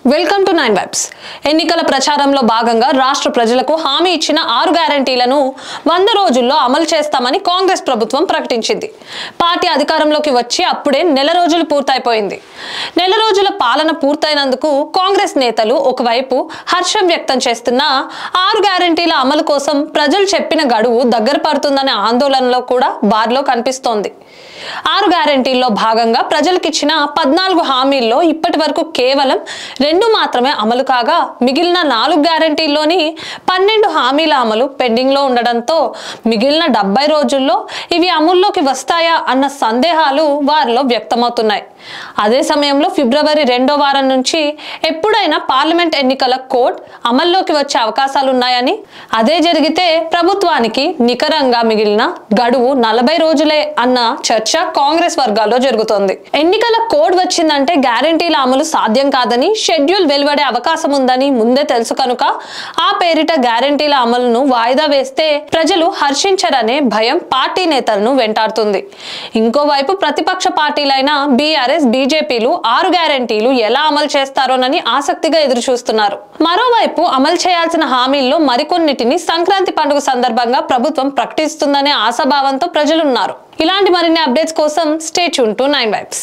Welcome to 9 vibes. ఎన్నికల ప్రచారంలో భాగంగా రాష్ట్ర ప్రజలకు హామీ ఇచ్చిన 6 గ్యారెంటీలను 100 రోజుల్లో అమలు చేస్తామని కాంగ్రెస్ ప్రభుత్వం ప్రకటించింది. పార్టీ అధికారంలోకి వచ్చి అప్పుడే నెల రోజులు పూర్తయిపోయింది. నెల రోజుల పాలన పూర్తయినందుకు కాంగ్రెస్ నేతలు ఒకవైపు హర్షం వ్యక్తం చేస్తున్న 6 గ్యారెంటీల అమలు కోసం ప్రజలు చెప్పిన గడువు దగ్గర పడుతుందనే ఆందోళనలో కూడా బార్లో కనిపిస్తోంది. 6 గ్యారెంటీల్లో భాగంగా ప్రజలకిచ్చిన 14 హామీల్లో ఇప్పటి వరకు కేవలం 2 మాత్రమే అమలు కాగా మిగిలిన 4 గ్యారెంటీల్లోని 12 హామీల అమలు పెండింగ్ లో ఉండడంతో మిగిలిన 70 రోజుల్లో ఇవి అమల్లోకి వస్తాయా అన్న సందేహాలు వారిలో వ్యక్తమవుతున్నాయి. అదే సమయంలో ఫిబ్రవరి 2వ వారం నుంచి ఎప్పుడైనా పార్లమెంట్ ఎన్నికల కోడ్ అమల్లోకి వచ్చే అవకాశాలు ఉన్నాయని, అదే జరిగితే ప్రభుత్వానికి నికరంగా మిగిలిన గడువు 40 రోజులే అన్న చర్చ కాంగ్రెస్ వర్గాల్లో జరుగుతోంది. ఎన్నికల కోడ్ వచ్చిందంటే గ్యారెంటీల అమలు సాధ్యం కాదని, షెడ్యూల్ వెలువడే అవకాశం ఉందని ముందే తెలుసు కనుక ఆ పేరిట గ్యారెంటీల అమలును వాయిదా వేస్తే ప్రజలు హర్షించరనే భయం పార్టీ నేతలను వెంటాడుతుంది. ఇంకోవైపు ప్రతిపక్ష పార్టీలైన బీఆర్ఎస్, బీజేపీలు 6 గ్యారెంటీలు ఎలా అమలు చేస్తారోనని ఆసక్తిగా ఎదురు చూస్తున్నారు. మరోవైపు అమలు చేయాల్సిన హామీల్లో మరికొన్నిటిని సంక్రాంతి పండుగ సందర్భంగా ప్రభుత్వం ప్రకటిస్తుందనే ఆశాభావంతో ప్రజలున్నారు. ఇలాంటి మరిన్ని అప్డేట్స్ కోసం స్టే ట్యూన్ టు 9 వైబ్స్.